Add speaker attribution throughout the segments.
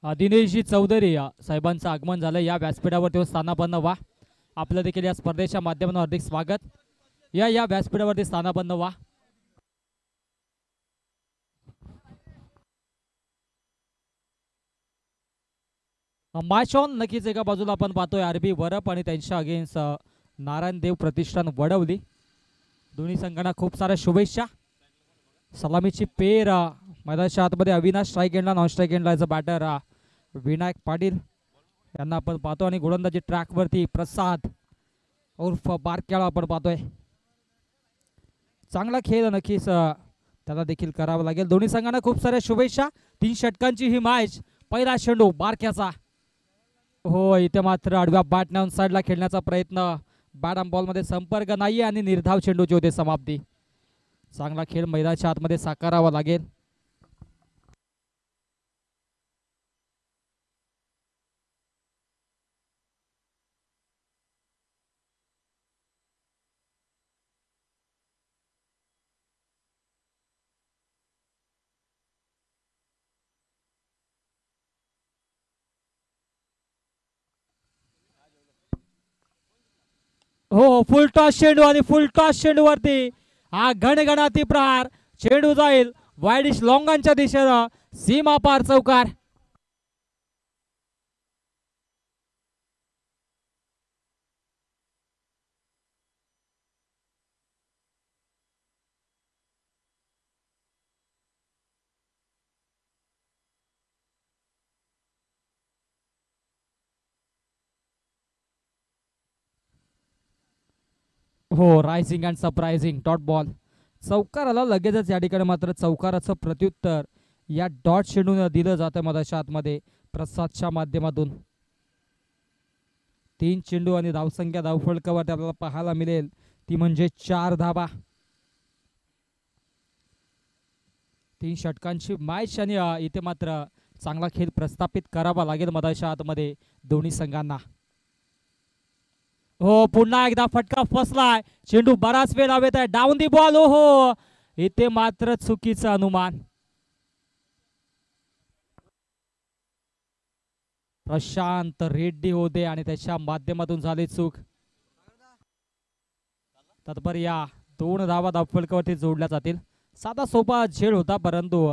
Speaker 1: दिनेशजी चौधरी साहेबांचं आगमन झालं या व्यासपीठावर तेव्हा स्थानापन्न व्हा. आपलं देखील या स्पर्धेच्या माध्यमातून हार्दिक स्वागत. या व्यासपीठावरती स्थानापन्न व्हा. मॅच ऑन नक्कीच एका बाजूला आपण पाहतोय आरबी वरप आणि त्यांच्या अगेन्स्ट नारायण देव प्रतिष्ठान वडवली. दोन्ही संघांना खूप साऱ्या शुभेच्छा. सलामीची पेर मैदानाच्या आतमध्ये अविनाश स्ट्राईक एंडला, नॉन स्ट्राईक एंडला as a batter Vinayak Patil यांना आपण पाहतो आणि गोलंदाजी ट्रॅकवरती प्रसाद उर्फ बारक्याला आपण पाहतोय. चांगला खेळ नक्कीच त्याला देखील करावा लागेल. दोन्ही संघांना खूप साऱ्या शुभेच्छा. 3 षटकांची ही मॅच. पहिला चेंडू बारक्याचा. हो, इथे मात्र आडव्या बॅट नेऊन साईडला खेळण्याचा प्रयत्न. बॅट आणि बॉलमध्ये संपर्क नाही आणि निर्धाव चेंडूची होते समाप्ती. चांगला खेळ मैदानाच्या आतमध्ये साकारावा लागेल. हो, फुल टॉस चेंडू आणि फुल टॉस चेंडूवरती हा घणघणाती प्रहार. चेंडू जाईल वाईडिश लॉंगांच्या दिशेनं. सीमा पार चौकार. हो, rising and surprising dot ball. चौकार आला लगेचच. या ठिकाणी मात्र चौकाराचं प्रत्युत्तर या डॉट चेंडून दिलं जातं मधाच्या आतमध्ये प्रसादच्या माध्यमातून. 3 चेंडू आणि धावसंख्या धावफलकावर आपल्याला पाहायला मिळेल ती म्हणजे 4 धाबा. 3 षटकांची मॅच आणि इथे मात्र चांगला खेळ प्रस्थापित करावा लागेल मधाच्या आतमध्ये दोन्ही संघांना. हो, पुन्हा एकदा फटका फसलाय. चेंडू बराच वेळ हवेत आहे. Down the ball. हो, इथे मात्र चुकीचं अनुमान. प्रशांत रेड्डी होते आणि त्याच्या माध्यमातून झाली चूक. तत्पर या 2 धावा धावफलकावरती जोडल्या जातील. साधा सोपा झेल होता, परंतु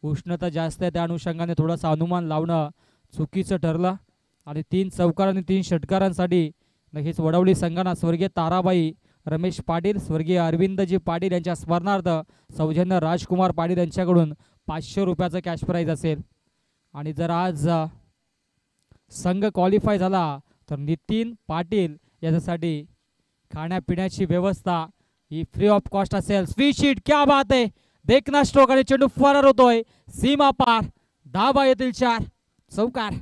Speaker 1: उष्णता जास्त आहे त्या अनुषंगाने थोडासा अनुमान लावणं चुकीचं ठरलं. आणि 3 चौकार आणि 3 षटकारांसाठी नक्कीच वडवली संघांना स्वर्गीय ताराबाई रमेश पाटील, स्वर्गीय अरविंदजी पाटील यांच्या स्मरणार्थ सौजन्य राजकुमार पाटील यांच्याकडून 500 रुपयाचं कॅश प्राईज असेल. आणि जर आज संघ क्वालिफाय झाला तर नितीन पाटील याच्यासाठी खाण्यापिण्याची व्यवस्था ही फ्री ऑफ कॉस्ट असेल. Sweet sheet. क्या बात आहे. देखना स्ट्रोक आणि चेंडू फरार होतोय. सीमा पार. धाबा येतील 4. चौकार.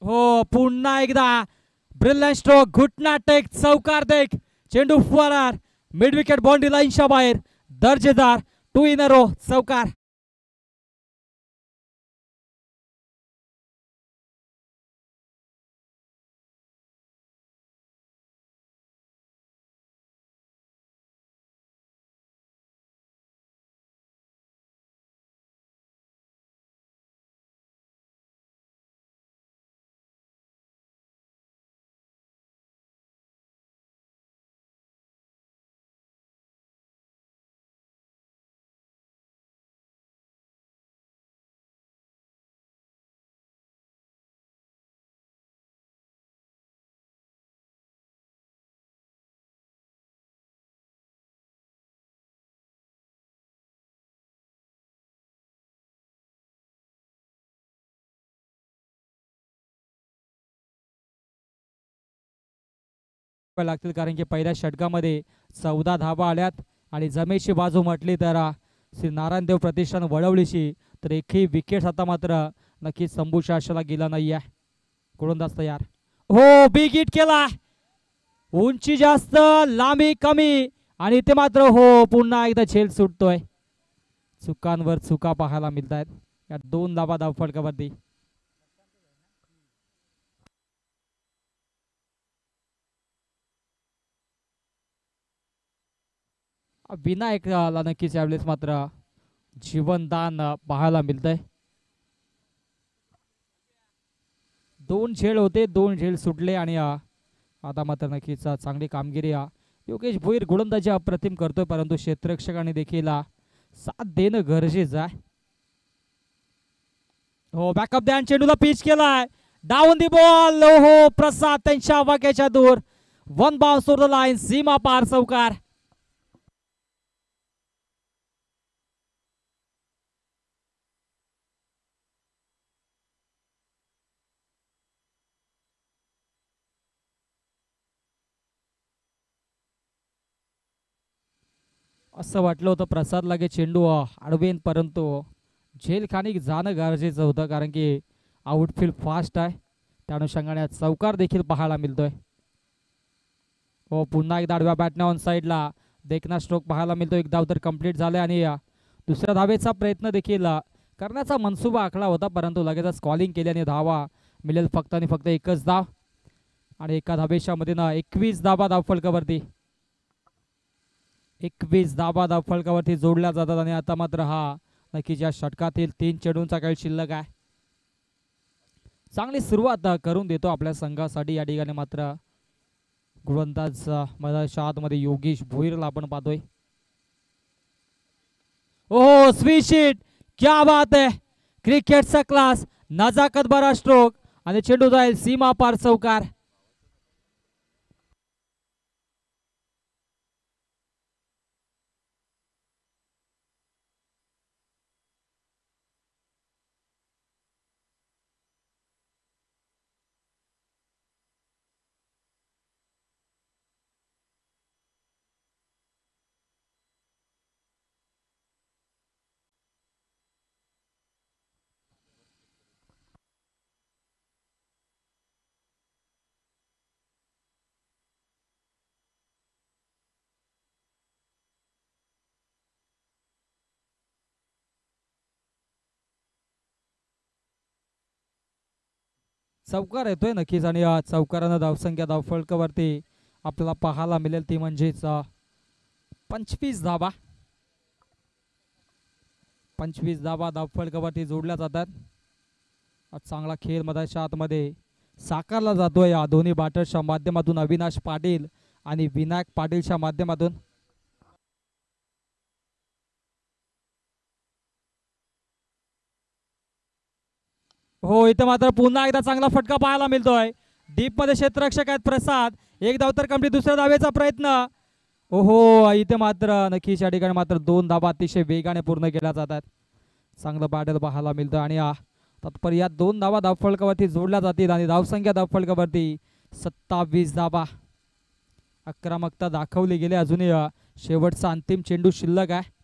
Speaker 1: हो, पुन्हा एकदा ब्रिलियंट स्ट्रोक. घुटना टेक. चौकार देख. चेंडू फरार. मिड विकेट बाउंड्री लाईनच्या बाहेर. दर्जेदार 2 इन अ रो. चौकार. लागतील, कारण की पहिल्या षटकामध्ये 14 धावा आल्यात आणि जमेची बाजू म्हटली तर श्री नारायणदेव प्रतिष्ठान वडवलीची तर एकही विकेट आता मात्र नक्कीच संभूच्या आशाला गेला नाही आहे. गोलंदाज तयार. हो, बिग हिट केला. उंची जास्त, लांबी कमी आणि इथे मात्र हो पुन्हा एकदा झेल सुटतोय. चुकांवर चुका पाहायला मिळत आहेत या 2 धावा धावफलकावरती. विनायकला नक्कीच यावेळेस मात्र जीवनदान पाहायला मिळतंय. 2 झेल होते, 2 झेल सुटले आणि आता मात्र नक्कीच चांगली कामगिरी योगेश भोईर गोलंदाजी अप्रतिम करतोय, परंतु क्षेत्ररक्षकांनी देखील साथ देणं गरजेचं आहे. हो, बॅकअप द्या. चेंडूला पिच केलाय. Down the ball. हो, प्रसाद त्यांच्या वाक्याच्या दूर. 1 बाउन्स ओव्हर द लाईन. सीमा पार चौकार. असं वाटलं होतं प्रसाद लागे चेंडू अडवेन, परंतु झेल खाली जाणं गरजेचं होतं, कारण की आउटफील्ड फास्ट आहे. त्या अनुषंगाने चौकार देखील पाहायला मिळतोय. हो, पुन्हा एकदा आडव्या बॅटने ऑन साईडला देखना स्ट्रोक पाहायला मिळतो. एक धाव तर कंप्लीट झाले आणि दुसऱ्या धावेचा प्रयत्न देखील करण्याचा मनसुबा आखला होता, परंतु लगेचच कॉलिंग केली आणि धावा मिळेल फक्त आणि फक्त एकच धाव. आणि एका धावेच्या मध्ये 21 धावा धावफलकावरती. 21 धावा धावफलकावरती जोडल्या जातात आणि आता मात्र हा नक्कीच या षटकातील 3 चेंडूंचा खेळ शिल्लक आहे. चांगली सुरुवात करून देतो आपल्या संघासाठी या ठिकाणी मात्र गोलंदाज मध्ये योगेश भोईरला आपण पाहतोय. ओह, स्वीच हिट. क्या बात है. क्रिकेटचा क्लास. नजाकत भरा स्ट्रोक आणि चेंडू जाईल सीमा पार चौकार. चौकार येतोय नक्कीच आणि चौकारानं धावसंख्या धावफलकावरती आपल्याला पाहायला मिळेल ती म्हणजेच 25 धावा. 25 धावा धावफलकावरती जोडल्या जातात. चांगला खेळ मधाच्या आतमध्ये साकारला जातोय या दोन्ही बॅटर्सच्या माध्यमातून. अविनाश पाटील आणि विनायक पाटीलच्या माध्यमातून. हो, इथे मात्र पुन्हा एकदा चांगला फटका पाहायला मिळतोय. डीप मध्ये क्षेत्ररक्षक आहेत प्रसाद. एक धाव तर कंप्लीट. दुसऱ्या धावेचा प्रयत्न. ओहो, इथे मात्र नक्कीच या ठिकाणी मात्र 2 धावा अतिशय वेगाने पूर्ण केल्या जातात. चांगलं बॅटल पाहायला मिळतं आणि तत्पर या 2 धावा धावफलकावरती जोडल्या जातील आणि धावसंख्या धावफलकावरती 27 धावा. आक्रमकता दाखवली गेली. अजूनही शेवटचा अंतिम चेंडू शिल्लक आहे.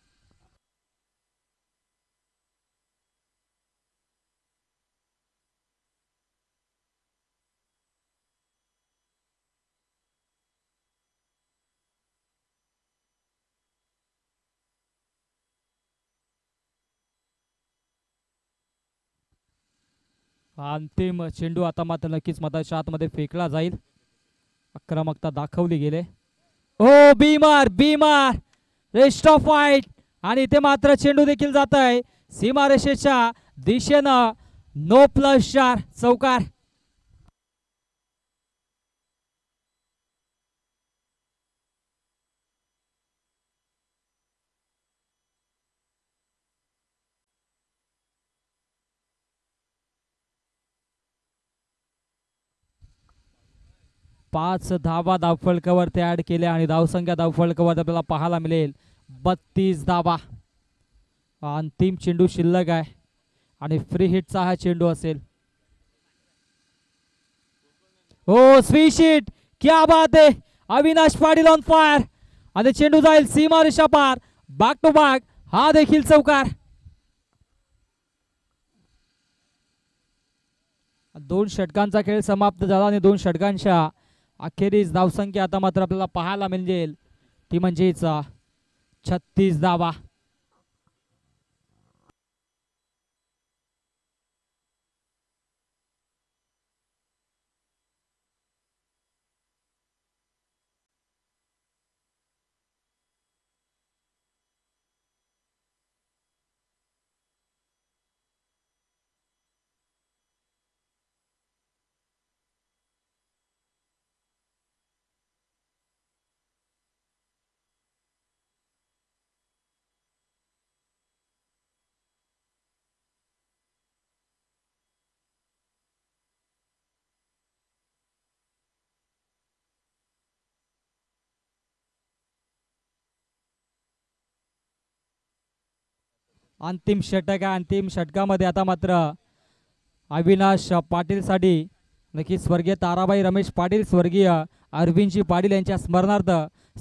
Speaker 1: अंतिम चेंडू आता मात्र नक्कीच मधाच्या आतमध्ये फेकला जाईल. आक्रमकता दाखवली गेले. हो, बीमार बीमार रेस्ट ऑफ फाईट आणि इथे मात्र चेंडू देखील जात आहे सीमारेषेच्या दिशेनं. नो +4 चौकार. पाच धावा धावफलकावरती ऍड केल्या आणि धावसंख्या धावफलकावर आपल्याला पाहायला मिळेल 32 धावा. अंतिम चेंडू शिल्लक आहे आणि फ्री हिटचा हा चेंडू असेल. हो, स्वीच हिट. क्या बात आहे. अविनाश पाटील ऑन फायर आणि चेंडू जाईल सीमा रेषा पार. बॅक टू बॅक हा देखील चौकार. 2 षटकांचा खेळ समाप्त झाला आणि 2 षटकांच्या अखेरीस धावसंख्या आता मात्र आपल्याला पाहायला मिळेल ती म्हणजेच 36 धावा. अंतिम षटक आहे. अंतिम षटकामध्ये आता मात्र अविनाश पाटील साठी नक्की स्वर्गीय ताराबाई रमेश पाटील, स्वर्गीय अरविंदजी पाटील यांच्या स्मरणार्थ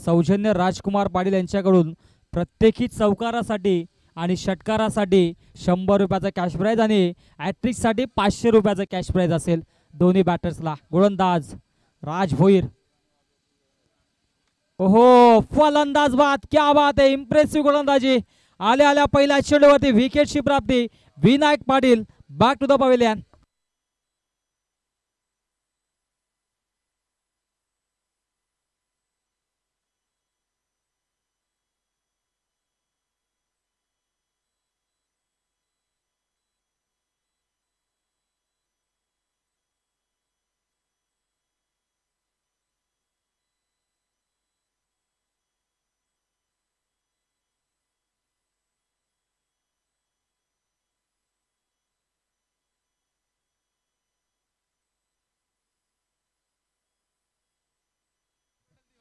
Speaker 1: सौजन्य राजकुमार पाटील यांच्याकडून प्रत्येकी चौकारासाठी आणि षटकारासाठी 100 रुपयाचा कॅश प्राइज आणि ॲट्रिकसाठी 500 रुपयाचा कॅश प्राइज असेल दोन्ही बॅटर्सला. गोलंदाज राज भोईर. ओहो फलंदाज बाद, क्या बात आहे, इम्प्रेसिव्ह गोलंदाजी. आल्या आल्या पहिल्या चेंडूवरती विकेटची प्राप्ती. Vinayak Patil back to the pavilion.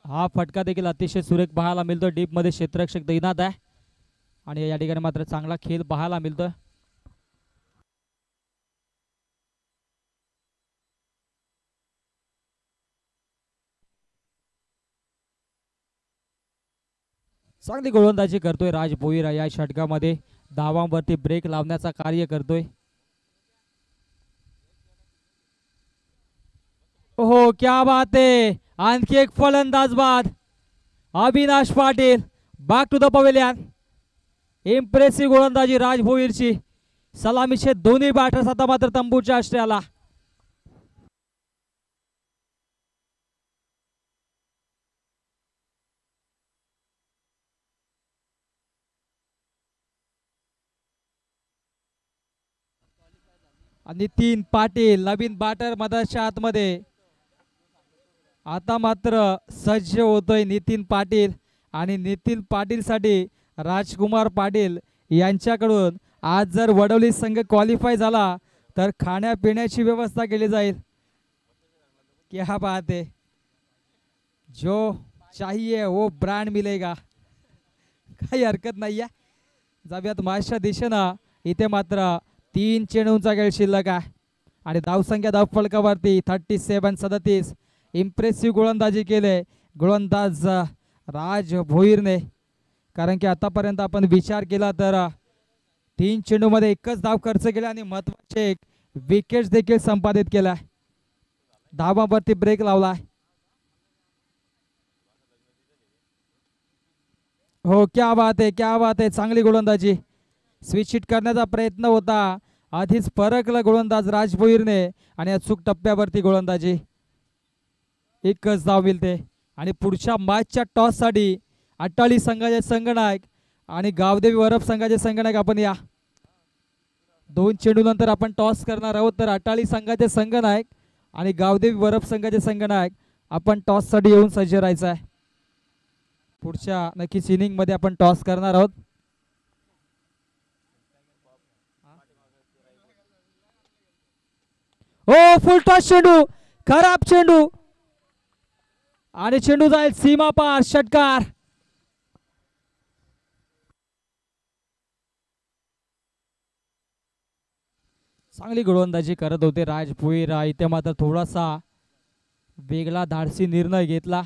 Speaker 1: हा फटका देखील अतिशय सुरेख पाहायला मिळतो. डीप मध्ये क्षेत्ररक्षक तैनात आहे आणि या ठिकाणी मात्र चांगला खेळ पाहायला मिळतोय. चांगली गोलंदाजी करतोय राज भोईर या षटकामध्ये. धावांवरती ब्रेक लावण्याचा कार्य करतोय. ओहो क्या बात आहे, आणखी एक फलंदाज बाद. Avinash Patil back to the pavilion. Impressive गोलंदाजी राज भोईरची. सलामीचे दोन्ही बॅटर्स आता मात्र तंबूच्या आश्रयाला. नितीन पाटील नवीन बॅटर मधाच्या आतमध्ये आता मात्र सज्ज होतोय नितीन पाटील. आणि नितीन पाटील साठी राजकुमार पाटील यांच्याकडून आज जर वडवली संघ क्वालिफाय झाला तर खाण्यापिण्याची व्यवस्था केली जाईल. क्या बात है, जो चाहिए वो ब्रँड मिलेगा. काही हरकत नाही आहे. जाऊयात माझ्या दिशेनं. इथे मात्र 3 चेंडूंचा खेळ शिल्लक आहे आणि धावसंख्या धावफलकावरती 37-37. इम्प्रेसिव्ह गोलंदाजी केले गोलंदाज राज भोईरने. कारण की आतापर्यंत आपण विचार केला तर 3 चेंडूमध्ये एकच धाव खर्च केला आणि महत्वाचे एक विकेट देखील संपादित केलाय. धावांवरती ब्रेक लावलाय. हो क्या बात आहे, क्या बात आहे. चांगली गोलंदाजी. स्विच हिट करण्याचा प्रयत्न होता, आधीच परखला गोलंदाज राज भोईरने आणि अचूक टप्प्यावरती गोलंदाजी. एकच धाव मिळते आणि पुढच्या मॅचच्या टॉस साठी अट्टाळी संघाचे संघनायक आणि गावदेवी वरप संघाचे संघनायक आपण या 2 चेंडू नंतर आपण टॉस करणार आहोत. तर अट्टाळी संघाचे संघनायक आणि गावदेवी वरप संघाचे संघनायक आपण टॉस साठी येऊन सज्ज राहायचं आहे. पुढच्या नक्कीच इनिंग मध्ये आपण टॉस करणार आहोत. हो फुल टॉस चेंडू, खराब चेंडू आणि चेंडू जाईल सीमा पार. षटकार. चांगली गोलंदाजी करत होते राज भोईर. इथे मात्र थोडासा वेगळा धाडसी निर्णय घेतला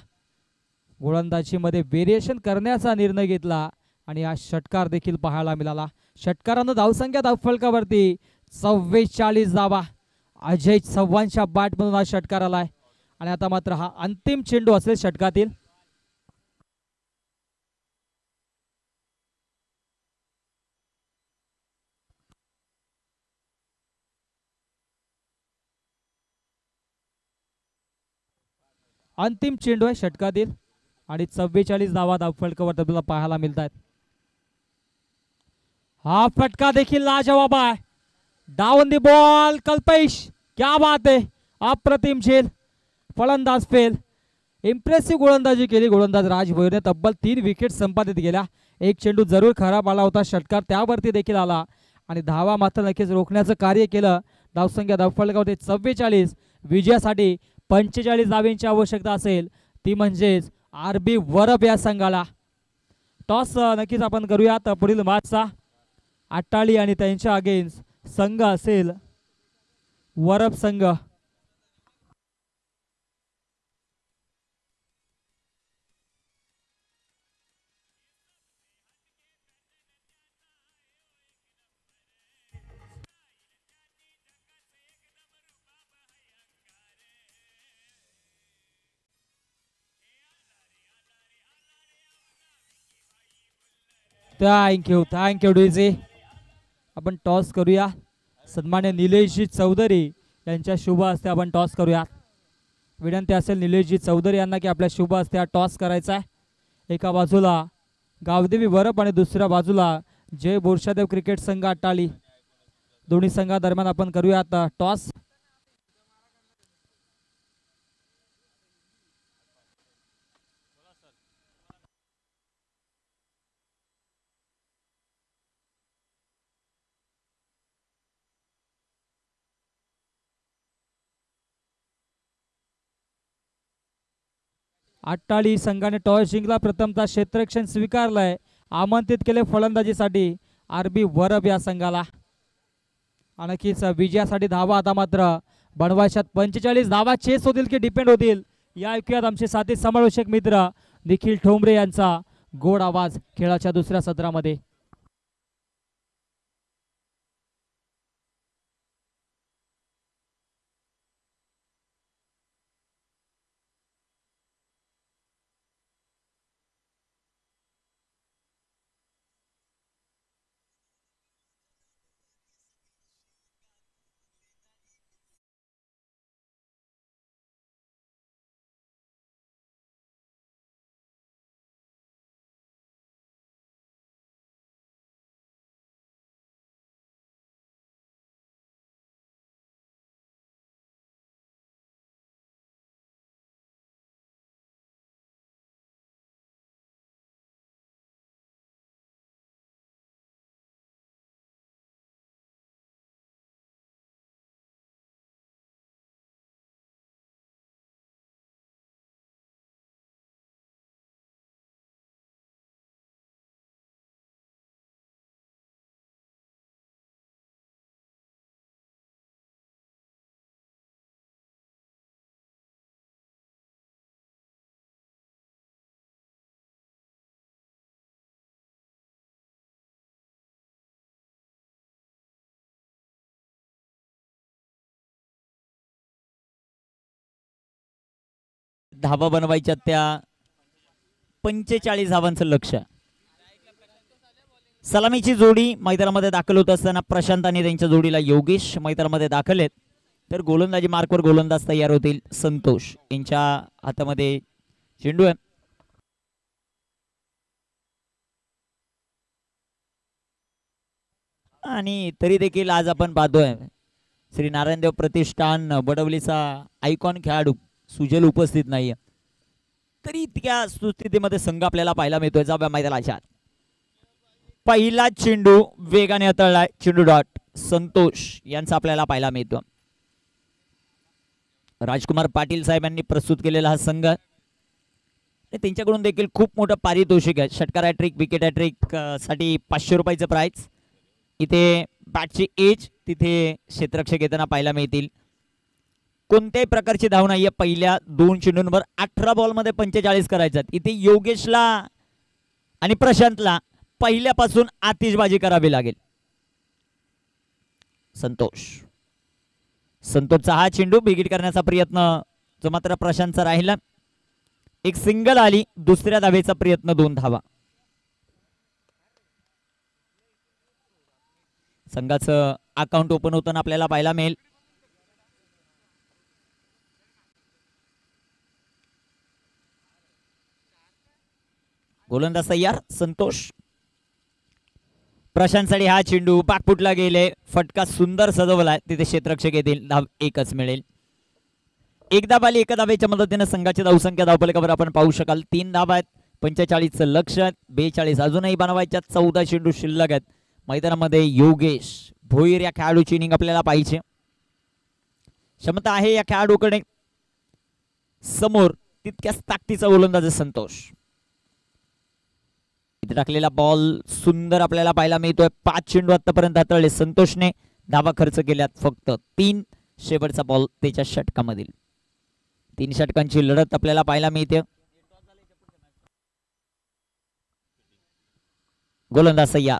Speaker 1: गोलंदाजीमध्ये व्हेरिएशन करण्याचा निर्णय घेतला आणि हा षटकार देखील पाहायला मिळाला. षटकारानं धावसंख्या धावफलकावरती 44 धावा. अजय चव्हाणच्या बॅटमधून हा षटकार आलाय आणि आता मात्र हा अंतिम चेंडू असेल षटकातील. अंतिम चेंडू आहे षटकातील आणि 44 धावा धावफलकावर तुला पाहायला मिळतात. हा फटका देखील लाजवाब आहे. डाउन दी बॉल कल्पेश, क्या बात है, अप्रतिम झेल. फलंदाज फेल. इम्प्रेसिव्ह गोलंदाजी केली गोलंदाज राज भोईरने. तब्बल 3 विकेट संपादित केल्या. एक चेंडू जरूर खराब आला होता, षटकार त्यावरती देखील आला आणि धावा मात्र नक्कीच रोखण्याचं कार्य केलं. धावसंख्या धावफलकावरती 44. विजयासाठी 45 धावांची आवश्यकता असेल, ती म्हणजेच आरबी वरब या संघाला. टॉस नक्कीच आपण करूयात पुढील मॅचचा. अट्टाळी आणि त्यांच्या अगेन्स्ट संघ असेल वरब संघ. Thank you DJ. आपण टॉस करूया. सन्मान्य निलेशजी चौधरी यांच्या शुभ हस्ते आपण टॉस करूया. विनंती असेल निलेशजी चौधरी यांना की आपल्या शुभ हस्ते हा टॉस करायचा आहे. एका बाजूला गावदेवी वरप आणि दुसऱ्या बाजूला जय बोरशादेव क्रिकेट संघ अट्टाळी. दोन्ही संघादरम्यान आपण करूया आता टॉस. अट्टाळी संघाने टॉस जिंकला. प्रथमतः क्षेत्ररक्षण स्वीकारलंय. आमंत्रित केले फलंदाजीसाठी आरबी वरब या संघाला. आणखीच विजयासाठी धावा आता मात्र बनवायच्यात. 45 धावा चेस होतील की डिपेंड होतील, या ऐकूयात आमचे साथी समालोचक मित्र निखिल ठोंबरे यांचा गोड आवाज खेळाच्या दुसऱ्या सत्रामध्ये.
Speaker 2: धावा बनवायच्या त्या 45 धावांचं लक्ष. सलामीची जोडी मैदानामध्ये दाखल होत असताना प्रशांत आणि त्यांच्या जोडीला योगेश मैदानामध्ये दाखल आहेत. तर गोलंदाजी मार्कवर गोलंदाज तयार होतील. संतोष यांच्या हातामध्ये चेंडू आहे. आणि तरी देखील आज आपण पाहतोय श्री नारायणदेव प्रतिष्ठान बडवलीचा आयकॉन खेळाडू सुजल उपस्थित नाहीये, तरी इतक्या सुस्थितीमध्ये संघ आपल्याला पाहायला मिळतोय. जाव्या मैदानाच्या पहिला चेंडू वेगाने हाताळलाय. चेंडू डॉट संतोष यांचा आपल्याला पाहायला मिळतो. राजकुमार पाटील साहेब यांनी प्रस्तुत केलेला हा संघ, त्यांच्याकडून देखील खूप मोठं पारितोषिक आहे. षटकार हॅट्रिक, विकेट हॅट्रिक साठी 500 रुपयाचं प्राइज. इथे बॅटची एज, तिथे क्षेत्ररक्षक येताना पाहायला मिळतील. कोणत्याही प्रकारची धाव नाहीये. पहिल्या 2 चेंडूंवर 18 बॉलमध्ये 45 करायच्यात. इथे योगेशला आणि प्रशांतला पहिल्यापासून आतिषबाजी करावी लागेल. संतोषचा हा चेंडू बिगिट करण्याचा प्रयत्न जो मात्र प्रशांतचा राहिला. एक सिंगल आली. दुसऱ्या धावेचा प्रयत्न 2 धावा. संघाचं अकाउंट ओपन होताना आपल्याला पाहायला मिळेल. गोलंदाज तयार संतोष. प्रशांतसाठी हा चेंडू पाकपुटला गेले. फटका सुंदर सजवलाय. तिथे क्षेत्ररक्षक येतील. धाव एकच मिळेल. एक धाव आली. एका धावेच्या मदतीने संघाची धावसंख्या धावफलकावर आपण पाहू शकाल. 3 धावा आहेत. 45चं लक्ष. 42 अजूनही बनवायच्या. 14 चेंडू शिल्लक आहेत. मैदानामध्ये योगेश भोईर या खेळाडूची इनिंग आपल्याला पाहिजे. क्षमता आहे या खेळाडूकडे. समोर तितक्याच ताकदीचा गोलंदाज संतोष. इथे टाकलेला बॉल सुंदर आपल्याला पाहायला मिळतोय. 5 चेंडू आतापर्यंत हाताळले संतोषने. धावा खर्च केल्यात फक्त 3. शेवटचा बॉल त्याच्या षटकामधील. 3 षटकांची लढत आपल्याला पाहायला मिळते. गोलंदाज सय्या.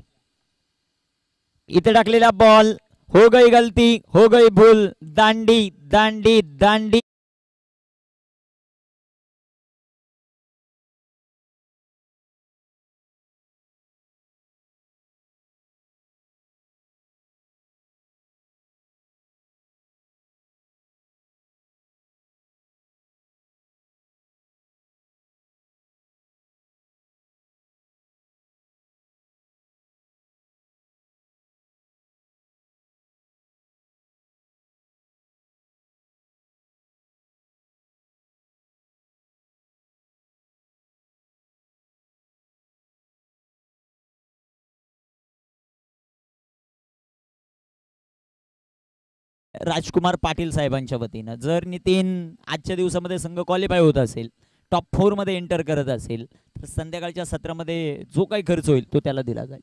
Speaker 2: इथे टाकलेला बॉल. हो गई गलती, हो गई भूल. दांडी दांडी दांडी. राजकुमार पाटील साहेबांच्या वतीनं जर नितीन आजच्या दिवसामध्ये संघ क्वालिफाय होत असेल, टॉप 4 मध्ये एंटर करत असेल, तर संध्याकाळच्या सत्रामध्ये जो काही खर्च होईल तो त्याला दिला जाईल.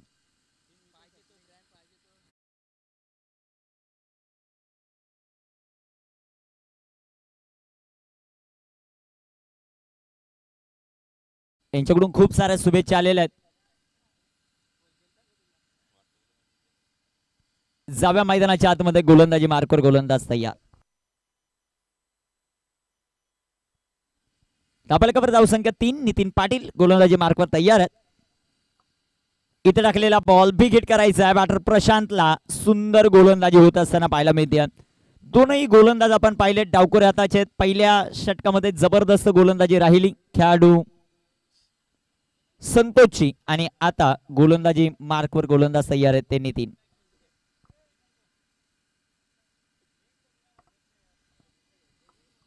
Speaker 2: त्यांच्याकडून खूप साऱ्या शुभेच्छा आलेल्या आहेत. जाव्या मैदानाच्या आतमध्ये गोलंदाजी मार्कवर गोलंदाज तयार. धावफलकावर धावसंख्या 3. नितीन पाटील गोलंदाजी मार्कवर तयार आहेत. इथे टाकलेला बॉल बिग हिट करायचा आहे. बॅटर प्रशांतला सुंदर गोलंदाजी होत असताना पाहायला मिळते. दोनही गोलंदाज आपण पाहिले डावखोरे हाताचे आहेत. पहिल्या षटकामध्ये जबरदस्त गोलंदाजी राहिली खेळाडू संतोषची, आणि आता गोलंदाजी मार्कवर गोलंदाज तयार आहेत ते नितीन.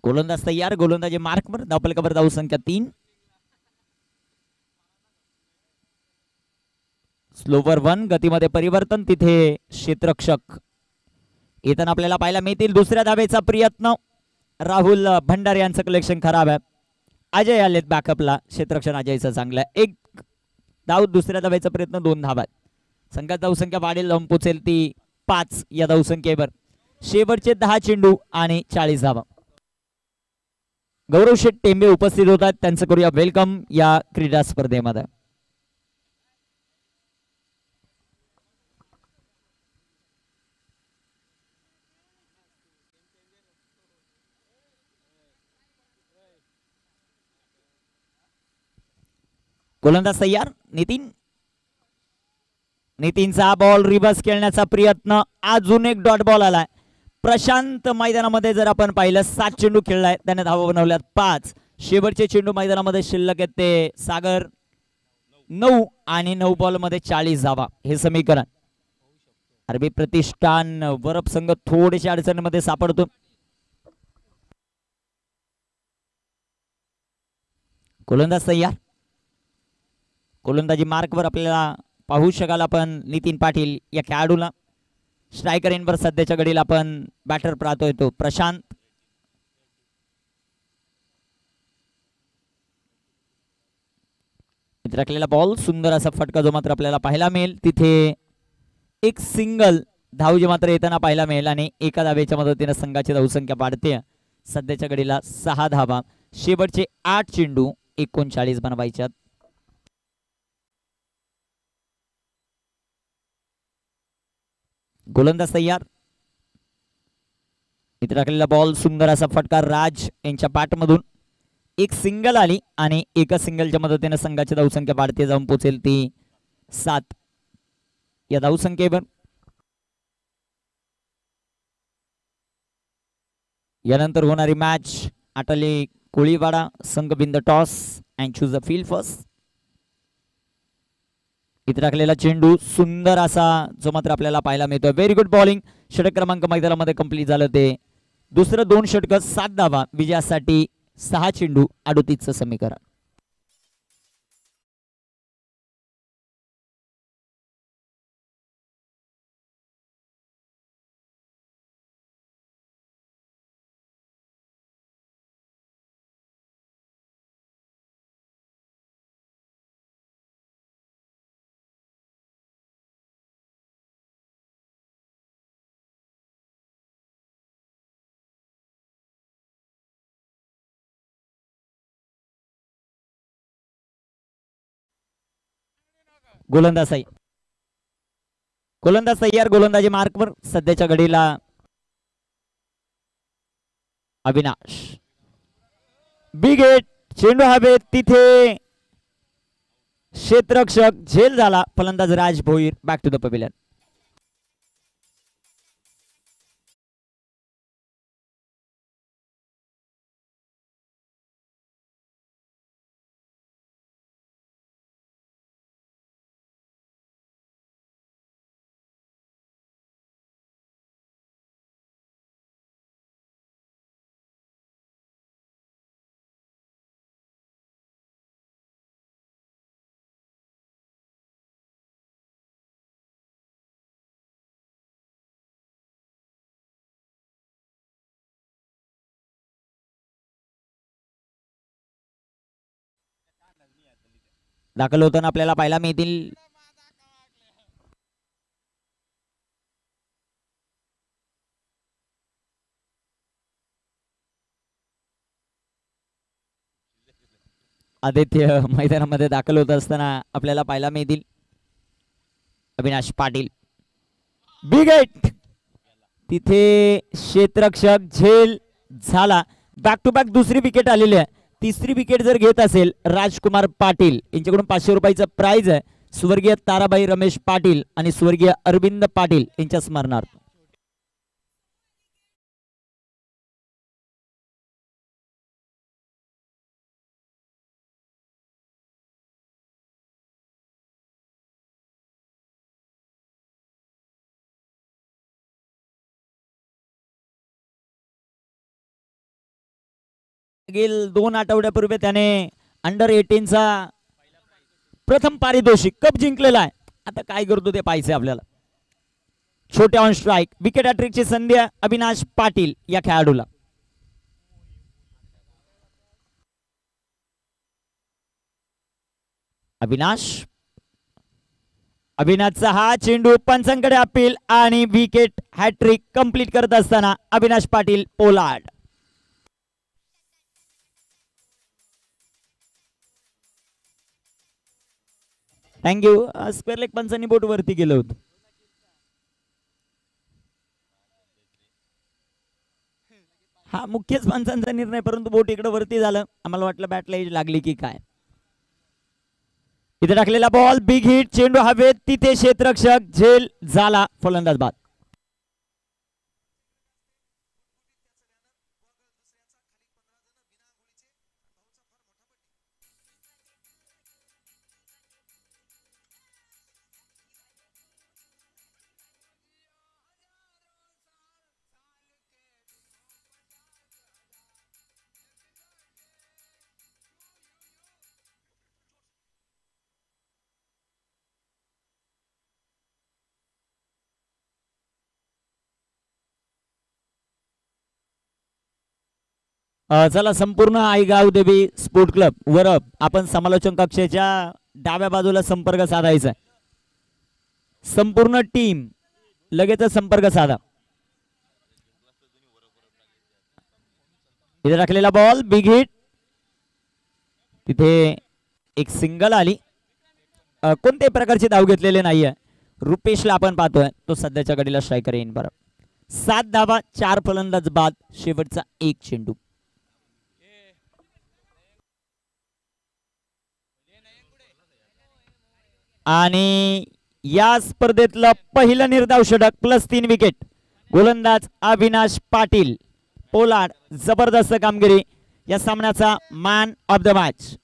Speaker 2: गोलंदाज तयार. गोलंदाजी मार्कवर. धावफलकावर धावसंख्या 3. स्लोवर 1. गतीमध्ये परिवर्तन. तिथे क्षेत्ररक्षक येताना आपल्याला पाहायला मिळतील. दुसऱ्या धावेचा प्रयत्न. राहुल भंडारे यांचं कलेक्शन खराब आहे. अजय आलेत बॅकअपला. क्षेत्ररक्षण अजयचं चांगलं आहे. 1 धाव. दुसऱ्या धावेचा प्रयत्न. 2 धावा. संघात धावसंख्या वाढेल. जाऊन पोचेल ती 5 या धावसंख्येवर. शेवटचे 10 चेंडू आणि 40 धावा. गौरव शेठ टेंबे उपस्थित होतात. त्यांचं करूया वेलकम या क्रीडा स्पर्धेमध्ये. गोलंदाज तयार. नितीनचा बॉल रिव्हर्स खेळण्याचा प्रयत्न. अजून एक डॉट बॉल आलाय. प्रशांत मैदानामध्ये जर आपण पाहिलं 7 चेंडू खेळलाय. त्याने धावा बनवल्यात 5. शेवटचे चेंडू मैदानामध्ये शिल्लक आहेत ते सागर 9 आणि 9 बॉल मध्ये 40 धावा. हे समीकरण आरबी प्रतिष्ठान वरप संघ थोडेशा अडचणीमध्ये सापडतो. गोलंदाज तयार. गोलंदाजी मार्कवर आपल्याला पाहू शकाल आपण नितीन पाटील या खेळाडूला. स्ट्रायकर एंडवर सध्याच्या घडीला आपण बॅटर पाहतोय तो प्रशांत. इथे टाकलेला बॉल. सुंदर असा फटका जो मात्र आपल्याला पाहायला मिळेल. तिथे एक सिंगल धाव जे मात्र येताना पाहायला मिळेल आणि एका धावेच्या मदतीने संघाची धावसंख्या वाढते. सध्याच्या घडीला 6 धावा. शेवटचे 8 चेंडू 39 बनवायच्यात. गोलंदाज तयार. इथे टाकलेला बॉल सुंदर असा फटका राज यांच्या पाठमधून. एक सिंगल आली आणि एका सिंगलच्या मदतीने संघाची धावसंख्या वाढते जाऊन पोहोचेल ती 7 या धावसंख्येवर. यानंतर होणारी मॅच आटले कोळीवाडा संघ been the toss and choose the field first. इथे टाकलेला चेंडू सुंदर असा जो मात्र आपल्याला पाहायला मिळतोय. Very good bowling. षटक क्रमांक मैदानामध्ये कंप्लीट झालं ते. दुसरं 2 षटक 7 धावा. विजयासाठी 6 चेंडू 38चं समीकरण. गोलंदाज तयार. गोलंदाजी मार्कवर. सध्याच्या घडीला अविनाश. Big hit. चेंडू हवेत. तिथे क्षेत्ररक्षक झेल झाला. फलंदाज Raj Bhoir. Back to the pavilion. दाखल होताना आपल्याला पाहायला मिळतील आदित्य मैदानामध्ये दाखल होत असताना आपल्याला पाहायला मिळतील अविनाश पाटील. Big hit. तिथे क्षेत्ररक्षक झेल झाला. बॅक टू बॅक दुसरी विकेट आलेली आहे. तिसरी विकेट जर घेत असेल राजकुमार पाटील यांच्याकडून 500 रुपयाचं प्राइज आहे. स्वर्गीय ताराबाई रमेश पाटील आणि स्वर्गीय अरविंद पाटील यांच्या स्मरणार्थ. गेल 2 आठवड्यापूर्वी त्याने अंडर 18चा प्रथम पारितोषिक कप जिंकलेला आहे. आता काय करतो ते पाहायचंय आपल्याला. छोट्या ऑन स्ट्राईक. विकेट हॅट्रिकची संधी अविनाश पाटील या खेळाडूला. अविनाशचा हा चेंडू पंचांकडे अपील आणि विकेट हॅट्रिक कंप्लीट करत असताना Avinash Patil Pollard. Thank you. Square leg पंचांनी बोट वरती गेलं होतं. हा मुख्यच पंचांचा निर्णय, परंतु बोट इकडे वरती झालं. आम्हाला वाटलं बॅटला एज लागली की काय. इथे टाकलेला बॉल बिग हिट. चेंडू हवेत. तिथे क्षेत्ररक्षक झेल झाला. फलंदाज बाद. चला संपूर्ण आईगाव देवी स्पोर्ट क्लब वर आपण समालोचन कक्षाच्या डाव्या बाजूला संपर्क साधायचा. संपूर्ण टीम लगेच संपर्क साधा. इथे टाकलेला बॉल बिग हिट. तिथे एक सिंगल आली. कोणत्याही प्रकारची धाव घेतलेली नाहीये. रुपेशला आपण पाहतोय तो सध्याच्या घडीला स्ट्रायकर येईन. बरं 7 धावा 4 फलंदाज बाद, शेवटचा 1 चेंडू. आणि या स्पर्धेतलं पहिलं निर्धाव षटक +3 विकेट. गोलंदाज अविनाश पाटील पोलार्ड, जबरदस्त कामगिरी. या सामन्याचा मॅन ऑफ द मॅच